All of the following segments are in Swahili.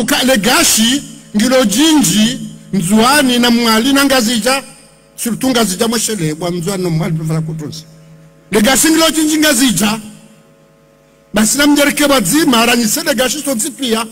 Ukale gashi ngilo jinji nzuani na mwali na ngazija surtout ngazija mweshele kwa mzuani na mwali pefala kutunzi le gashi ngilo jinji ngazija basi na mjereke wadzima aranyise le gashi sonzi pia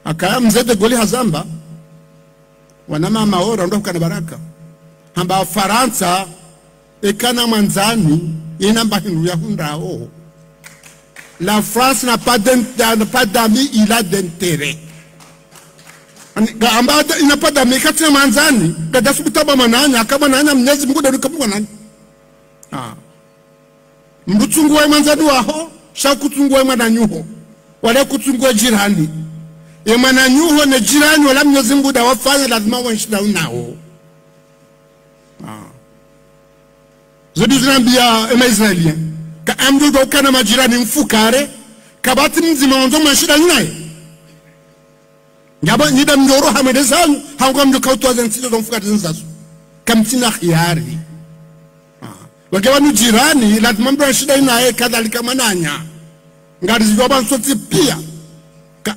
akaya mzede goli hazamba wanama maora ndo kukana baraka hamba Faransa ekana manzani inamba hinu ya hundao. La France n'a pas d'amis, il a d'intérêt. Il n'a pas d'amis. Quand il y a manzani, quand il y a subitaba mananya, kama nanya mnyezi mungu deru kapu wanani. Mbutunguwe manzani waho, sha kutunguwe mananyuho. Wale kutunguwe jirani. Ye mananyuho ne jirani wala mnyezi mungu da wafanya lazima wanshida unao. Zodi zinambia ema Israelien. Ka amdu do kana majirani mfukare kabati mzima wanzo mashida ninaye ngaba nida mjoro hamede zangu hauka mdu kautu zinsizo do mfukare zinzazo kamtina khiyari wakewa nu jirani lazima mdu mashida ninaye kadhalika mananya ngari zijoba nsoti pia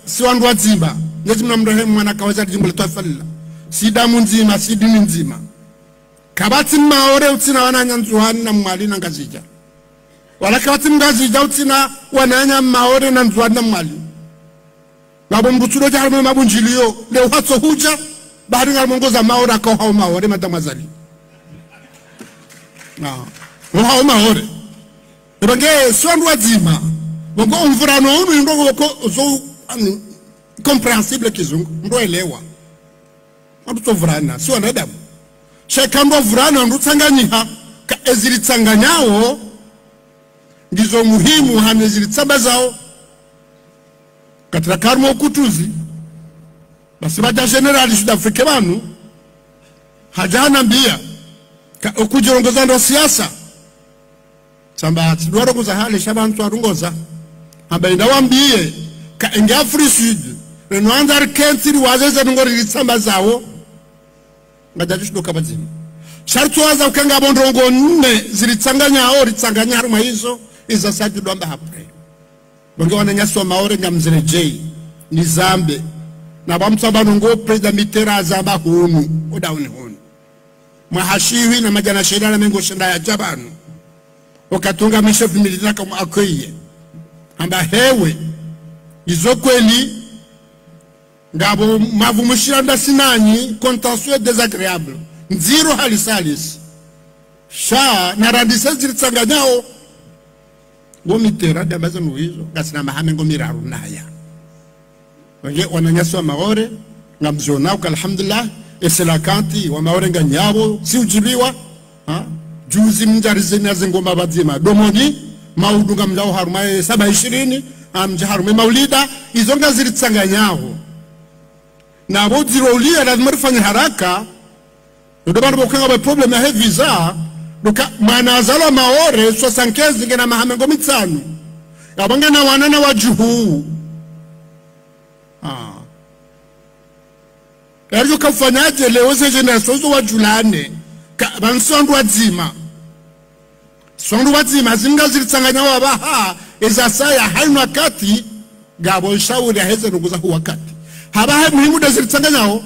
si wandu wazima nezi mna mdohe mwana kaweza jimbo letu afalila si damu nzima si dini nzima kabati maore utina wananya nzuhani na mwali na ngazija wala kawati mgazi jautina wananya maore na nzuani na mwali wabo mbutulo jaharme mabunjilio leo hatso huja bahari nga mongoza maore kwa hao maore madamazali hao maore ibange swandu wazima bongo umvurano unu ndoko wako zo comprehensible kizungu ndo elewa mbuto vurana si wanadamu shekando vurana ndo tsanganyiha ka ezili tsanganyao ndizo muhimu hamezili tsamba zao katika karma ukutuzi basi baja generali Sud-Afrika banu hajana mbia ukujirongoza ndo siasa tsamba tidwaro kuza hale shabantu arungoza abainda wambie ka inga Afri Sud renwanza rikentiri wazeze ngori tsamba zao ngajaji shidoka bazini shartu waza ukanga bondrongo nne zilitsanganya au ritsanganya haruma hizo iza saju doamba hapre bonge wananyaswa maore nga mzele J ni zambe na bamsaba nungo president mitera zamba hunu odauni hunu mahashiwi na majana sheda na mengo shenda ya jabanu wakatunga mishefu militana kama akoye amba hewe izo kweli ngabo mavumushiranda sinanyi contentieux désagréable nziro halisalis sha na radisa zilitsanganyao gomitera dambaza nuizo gasina mahame ngomiraru naya wange wananyaswa maore ngamzona alhamdulillah eselakanti wa maore nganyabo si ujibiwa juzi mjarize naze ngoma bazima domoni maudu ngamjao haruma 720 amja harume maulida izonga zilitsanganyao na bodiro ulia lazima rifanye haraka ndo bado bokanga ba problem ya visa doka manazala maore 75 ngena mahame ngomitsano yabanga na wanana wajuhu yarjo kafanyaje leo ze generation zo wajulane bansondu wadzima sondu wadzima zinga zilitsanganya wabaha ezasaya hainu wakati gabo shauri heze nuguza hu wakati haba muhimu da zilitsanganyao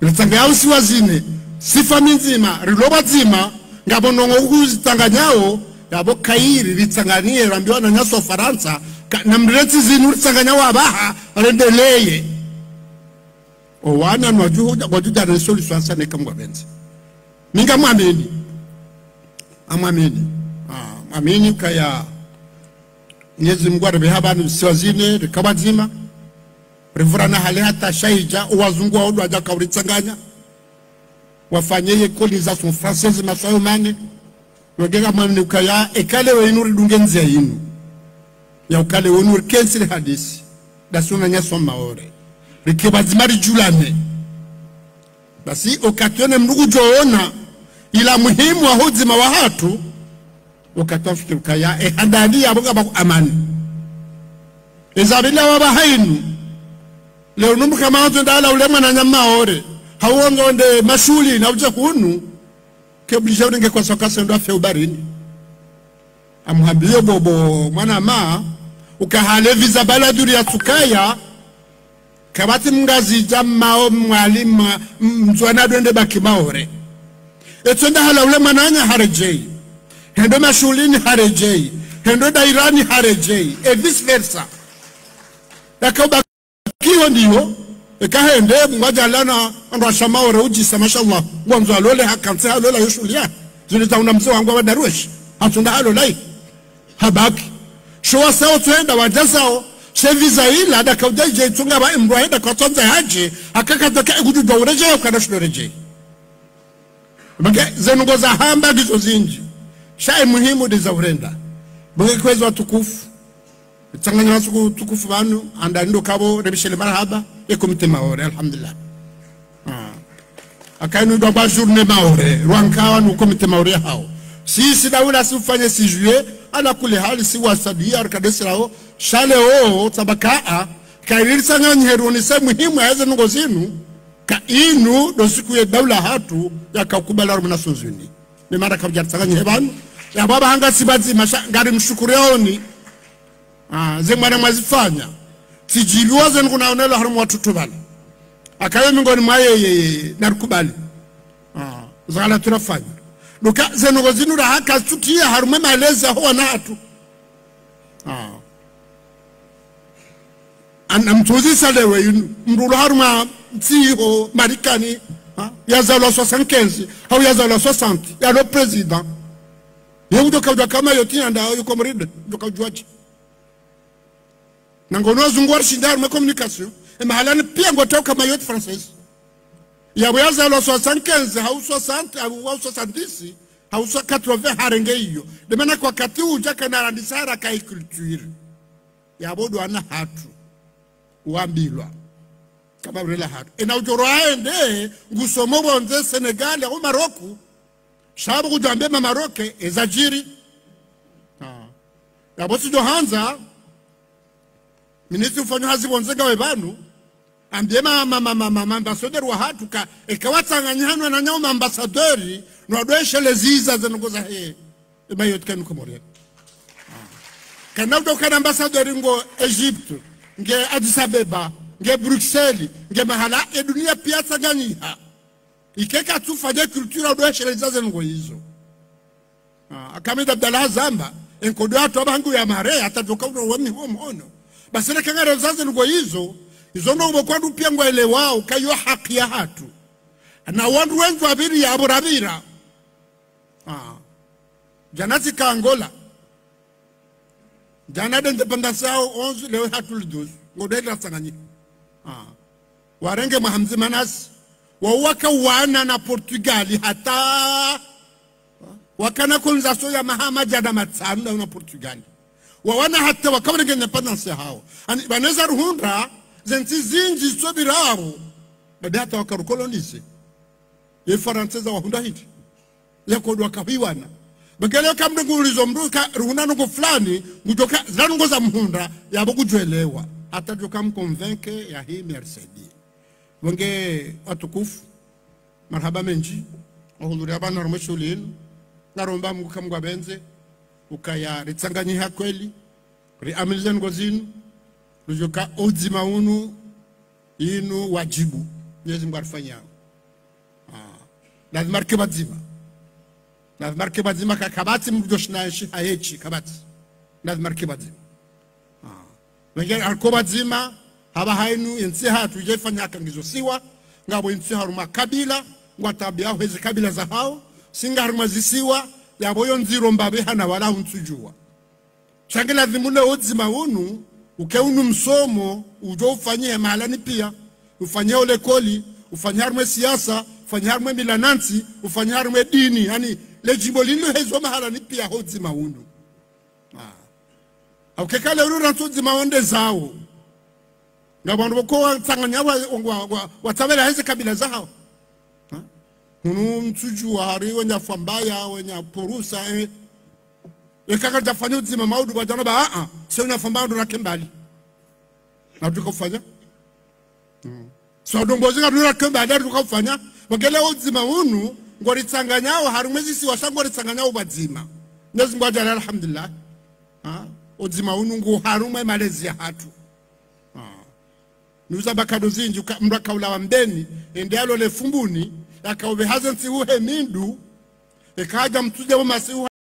zilitsanganyao si wazine sifa minzima riloba zima ngabo nongo kuzitanganyao yabo kairi litsanganie rambiwa na nyaso Faransa na mreti zinu litsanganyao abaha rendeleye owana wajuja resoli swansa neka mwabenzi minga mwamini amini kaya nyezi mgwara behabanu siwazine rikabazima rivurana hali hata shahija uwazungu wa udu waja kauritsanganya wafanyeye colonisation française masoyo mane wagega mani ukaya ekale wenu ridungenzi ya inu ya ukale wenu rikensili hadisi dasuna nyaso maore rikebazimari julane basi okatione mnugu joona ila muhimu wa huzima wa hatu wakatofiki ukaya handani ya bunga baku amani ezabila wabahainu leo numbu kama watu ndala ulema na nyamaore hauongo nde mashuli na uja hunu keblisha unenge kwa soka sendo afya ubarini amuhambiyo bobo mwana maa ukahale visa baladuri ya sukaya kabati mngazi jamao mwalimu mzwana duende baki maore etonda hala ule mananya harejei hendo mashulini harejei hendo dairani harejei vice versa yakaubakiyo ndiyo ekahende mwaja lana andwasha maore ujisa mashallah mwanzo alole hakanse halola yoshulia zilitauna mzee wangu wa daruesh hatunda halolai habaki shwa sao tuenda wajazao sheviza ila adakaujaije itunga ba imrohenda kwa tonza haji akakatoka igudu dawreje ukana shloreje bage zenugo za hamba gizo zinji shai muhimu de zaurenda bage kwezo watukufu tsanganya wasuku tukufu banu anda ndo kabo rebishele marhaba ekomite maore alhamdulillah akainu ndo ba journée maore rwankawa no komite maore hao si dawula sifanye si juillet ala kule hali si wasadia arkadesrao shale tabakaa kairisa nganyheruni se muhimu yaze ngo zinu ka inu do siku ya dawla hatu yakakubala rumna sonzuni ni mara kabjatanga hebanu ya baba hanga sibazi ngari mshukurioni zemwana mazifanya tijiliwaze ngunaonela harumu watoto bana akayo mingoni mwaye narukubali zala tunafanya duka zenogo zinu ra haka tukia harume maleza huwa na hatu anamtuzi salewe yunu mrulu haruma tiho marikani yazalo 75 au yazalo 60 ya lo president yewu doka kama yoti anda yuko mride doka juaji nangono zungwar shindar ma communication e mahalani pia ngotoka kama yoti française ya yazalo 75 au 60 au 70 au 80 harenge hiyo de maana kwa kati ujaka na randisara kai culture ya bodo ana hatu uambilwa kama vile hatu ina ujoro aende ngusomo bonze Senegal au Maroku shabu kujambe ma Maroke ezajiri ya bosi do hanza ministri ufanyo hazi bonze gawe banu ambie ambassadeur wa hatu ka ekawatsanganyana na nyama ambassadeur no adweshe leziza zenogoza he ebayot kanu komore kana utoka ambassadeur ngo Egypte nge Addis Abeba nge Bruxelles nge mahala dunia pia tsanganyiha ikeka tufanye culture adweshe leziza ngo hizo akamida Abdallah Zamba enkodo atu abangu ya mare atatoka wami hono basere kangare leziza ngo hizo izondo mbokwadu pia ngo elewao kayo haki ya hatu na wandu wenzu abiri ya aburabira janati ka Angola jana de independence yao 11 leo hatu 12 ngodela tsanganyi warenge mahamzi manas wawaka wana na Portugali hata wakana konzaso ya mahama jada matsanda na Portugali wawana hata wakawrenge independence hao ani baneza ruhunda zenzi zinji sobirao badata wakarukolonize ye Faransa wa hunda hiti yakodwa kabiwana bagale kamngu ulizo mruka ruhuna ngo fulani ngutoka zanungo za mhunda yabo kujwelewa hata joka mkonvenke ya hii Mercedes wenge atukufu marhaba menji ohudhuria bana rumeshulini naromba Mungu kamgwa benze ukaya ritsanganyiha kweli ri amilizen ngozinu rujoka odzima unu inu wajibu Mwenyezi Mungu arifanya lazima rkebadzima lazima rkebadzima kakabati mjoshnashi hayechi kabati lazima rkebadzima wengine arkobadzima haba hainu yensi hatu jefanya kangizo siwa ngabo yensi haruma kabila ngwatabia hwezi kabila za hao singa haruma zisiwa yabo yonziro mbabe hana wala unsujua changela dhimune odzima unu ukeunu msomo ujo ufanyie mahalani pia ufanyie ole koli ufanyie harumwe siasa ufanyie harumwe milanansi ufanyie harumwe dini yani lejimbo lino hezo mahalani pia hodzi maundu ukekale urura tudzi maonde zao ngabandu boko tsanganya watabela heze kabila zao unu mtuju wa hari wenya fambaya wenya porusa ekaka jafanya uzima maudu kwa jana ba sio unafambaya ndo nakembali na tukofanya so dombozi kadura kembali tukofanya wakele uzima unu ngori tsanganyao harumezi si wasango ri tsanganyao bazima Mwenyezi Mungu ajala alhamdulillah odzima unungu harumwe malezi ya hatu nuza bakado zinju mndu akaula wa mbeni ende alo le fumbuni akaube hazensi uhe mindu ekaja mtuje wa masiu